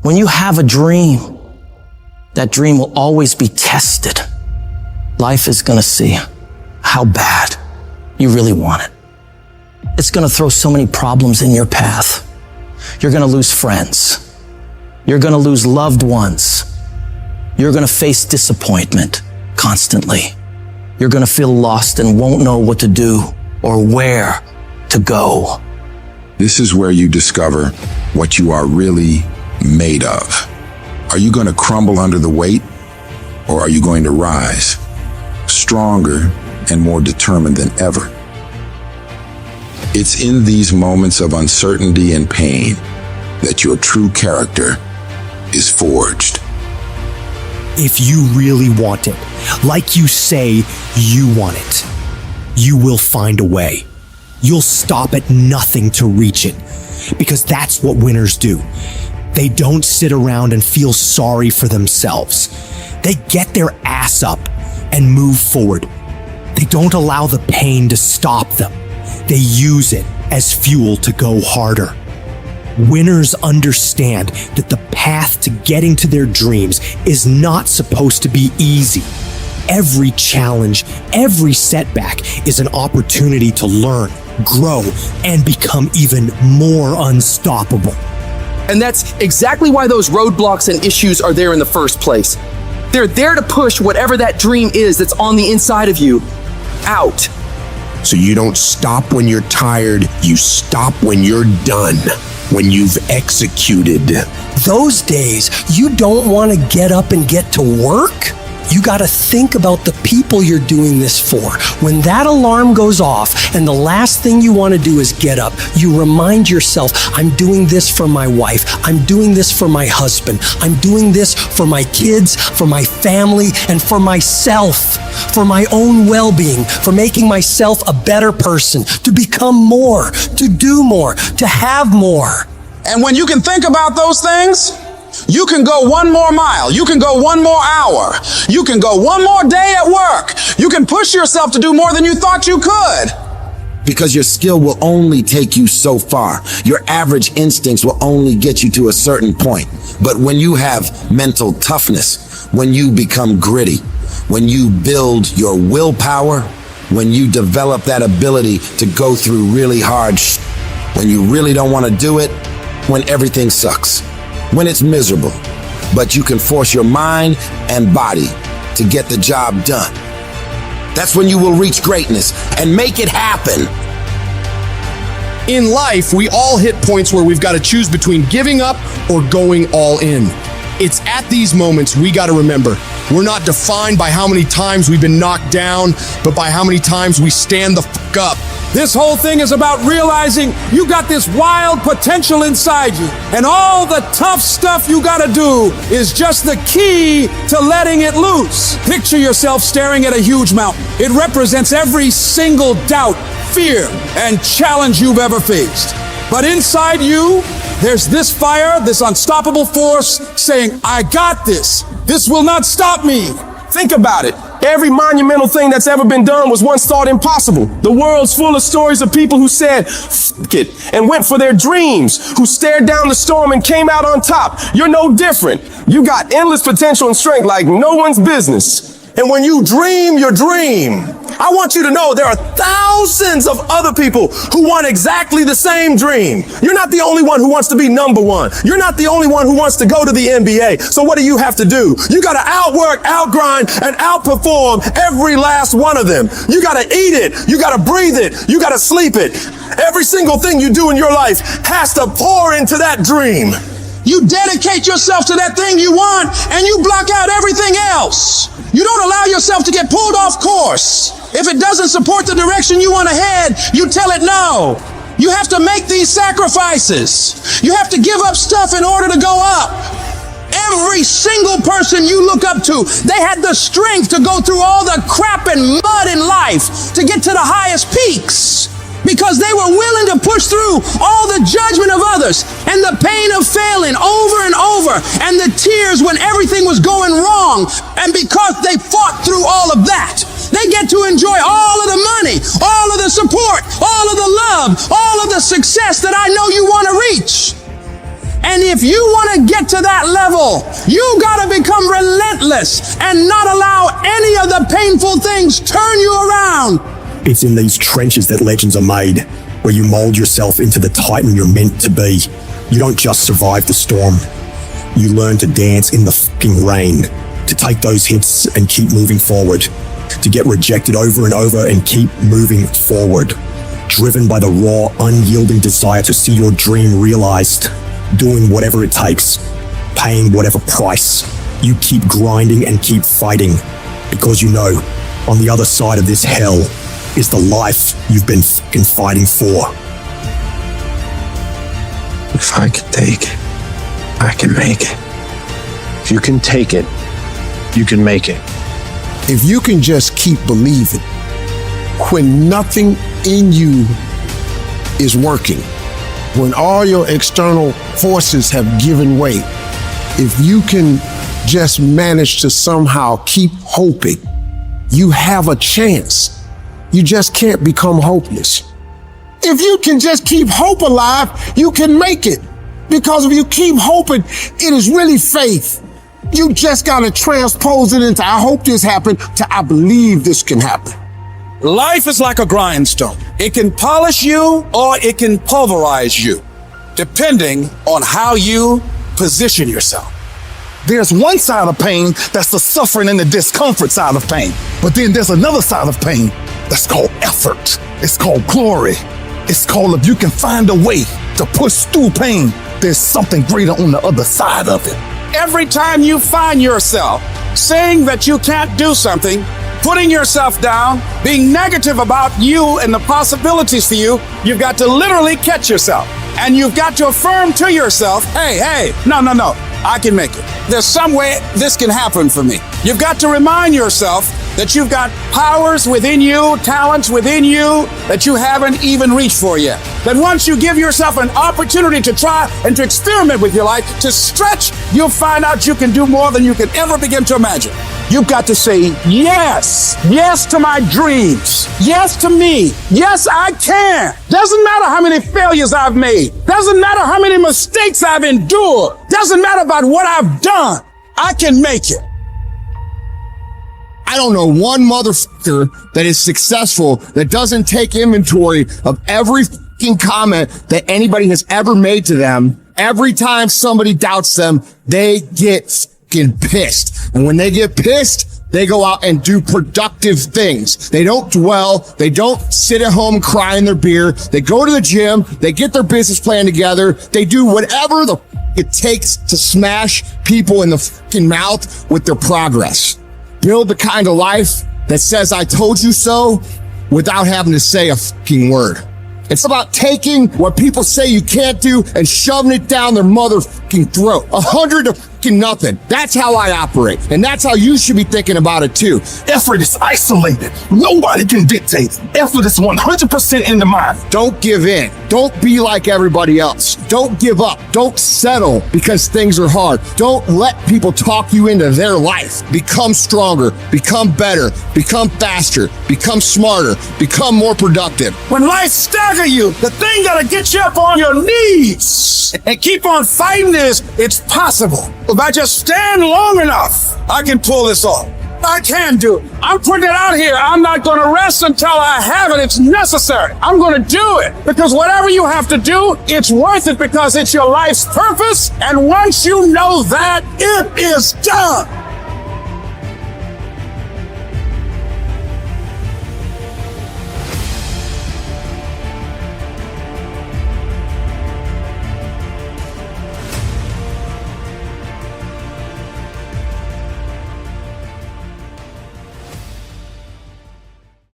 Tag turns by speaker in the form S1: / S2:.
S1: When you have a dream, that dream will always be tested. Life is going to see how bad you really want it. It's going to throw so many problems in your path. You're going to lose friends. You're going to lose loved ones. You're going to face disappointment constantly. You're going to feel lost and won't know what to do or where to go.
S2: This is where you discover what you are really made of. Are you going to crumble under the weight, or are you going to rise stronger and more determined than ever? It's in these moments of uncertainty and pain that your true character is forged.
S3: If you really want it, like you say you want it, you will find a way. You'll stop at nothing to reach it, because that's what winners do. They don't sit around and feel sorry for themselves. They get their ass up and move forward. They don't allow the pain to stop them. They use it as fuel to go harder. Winners understand that the path to getting to their dreams is not supposed to be easy. Every challenge, every setback is an opportunity to learn, grow, and become even more unstoppable.
S4: And that's exactly why those roadblocks and issues are there in the first place. They're there to push whatever that dream is that's on the inside of you out.
S5: So you don't stop when you're tired, you stop when you're done, when you've executed.
S3: Those days, you don't want to get up and get to work? You got to think about the people you're doing this for. When that alarm goes off and the last thing you want to do is get up, you remind yourself, I'm doing this for my wife. I'm doing this for my husband. I'm doing this for my kids, for my family, and for myself, for my own well-being, for making myself a better person, to become more, to do more, to have more.
S6: And when you can think about those things, you can go one more mile. You can go one more hour. You can go one more day at work. You can push yourself to do more than you thought you could.
S7: Because your skill will only take you so far. Your average instincts will only get you to a certain point. But when you have mental toughness, when you become gritty, when you build your willpower, when you develop that ability to go through really hard when you really don't want to do it, when everything sucks, when it's miserable, but you can force your mind and body to get the job done. That's when you will reach greatness and make it happen.
S8: In life, we all hit points where we've got to choose between giving up or going all in. It's at these moments we got to remember, we're not defined by how many times we've been knocked down, but by how many times we stand the fuck up.
S6: This whole thing is about realizing you got this wild potential inside you, and all the tough stuff you gotta do is just the key to letting it loose. Picture yourself staring at a huge mountain. It represents every single doubt, fear, and challenge you've ever faced. But inside you, there's this fire, this unstoppable force saying, I got this. This will not stop me.
S9: Think about it. Every monumental thing that's ever been done was once thought impossible. The world's full of stories of people who said, F it, and went for their dreams, who stared down the storm and came out on top. You're no different. You got endless potential and strength like no one's business. And when you dream your dream, I want you to know there are thousands of other people who want exactly the same dream. You're not the only one who wants to be number one. You're not the only one who wants to go to the NBA. So what do you have to do? You got to outwork, outgrind, and outperform every last one of them. You got to eat it. You got to breathe it. You got to sleep it. Every single thing you do in your life has to pour into that dream.
S6: You dedicate yourself to that thing you want, and you block out everything else. You don't allow yourself to get pulled off course. If it doesn't support the direction you want to head, you tell it no. You have to make these sacrifices. You have to give up stuff in order to go up. Every single person you look up to, they had the strength to go through all the crap and mud in life to get to the highest peaks. Because they were willing to push through all the judgment of others and the pain of failing over and over and the tears when everything was going wrong. And because they fought through all of that, they get to enjoy all of the money, all of the support, all of the love, all of the success that I know you want to reach. And if you want to get to that level, you got to become relentless and not allow any of the painful things turn you around.
S3: It's in these trenches that legends are made, where you mold yourself into the titan you're meant to be. You don't just survive the storm. You learn to dance in the fucking rain, to take those hits and keep moving forward, to get rejected over and over and keep moving forward, driven by the raw, unyielding desire to see your dream realized, doing whatever it takes, paying whatever price. You keep grinding and keep fighting, because you know, on the other side of this hell is the life you've been fucking fighting for.
S5: If I can take it, I can make it.
S9: If you can take it, you can make it.
S5: If you can just keep believing when nothing in you is working, when all your external forces have given way, if you can just manage to somehow keep hoping, you have a chance. You just can't become hopeless. If you can just keep hope alive, you can make it. Because if you keep hoping, it is really faith. You just gotta transpose it into I hope this happened to I believe this can happen.
S6: Life is like a grindstone. It can polish you or it can pulverize you, depending on how you position yourself.
S10: There's one side of pain that's the suffering and the discomfort side of pain. But then there's another side of pain that's called effort. It's called glory. It's called if you can find a way to push through pain, there's something greater on the other side of it.
S6: Every time you find yourself saying that you can't do something, putting yourself down, being negative about you and the possibilities for you, you've got to literally catch yourself. And you've got to affirm to yourself, hey, no, I can make it. There's some way this can happen for me. You've got to remind yourself that you've got powers within you, talents within you that you haven't even reached for yet. That once you give yourself an opportunity to try and to experiment with your life, to stretch, you'll find out you can do more than you can ever begin to imagine. You've got to say yes to my dreams, yes to me, yes I can. Doesn't matter how many failures I've made, doesn't matter how many mistakes I've endured, doesn't matter about what I've done, I can make it.
S8: I don't know one motherfucker that is successful that doesn't take inventory of every fucking comment that anybody has ever made to them. Every time somebody doubts them, they get fucking pissed. And when they get pissed, they go out and do productive things. They don't dwell. They don't sit at home crying their beer. They go to the gym. They get their business plan together. They do whatever the it takes to smash people in the fucking mouth with their progress. Build the kind of life that says, I told you so, without having to say a fucking word. It's about taking what people say you can't do and shoving it down their motherfucking throat. 100 to fucking nothing. That's how I operate. And that's how you should be thinking about it too.
S10: Effort is isolated. Nobody can dictate. Effort is 100% in the mind.
S8: Don't give in. Don't be like everybody else. Don't give up. Don't settle because things are hard. Don't let people talk you into their life. Become stronger. Become better. Become faster. Become smarter. Become more productive.
S6: When life staggers you, the thing that'll get you up on your knees and keep on fighting is, it's possible. If I just stand long enough, I can pull this off. I can do it. I'm putting it out here. I'm not going to rest until I have it. It's necessary. I'm going to do it because whatever you have to do, it's worth it because it's your life's purpose. And once you know that, it is done.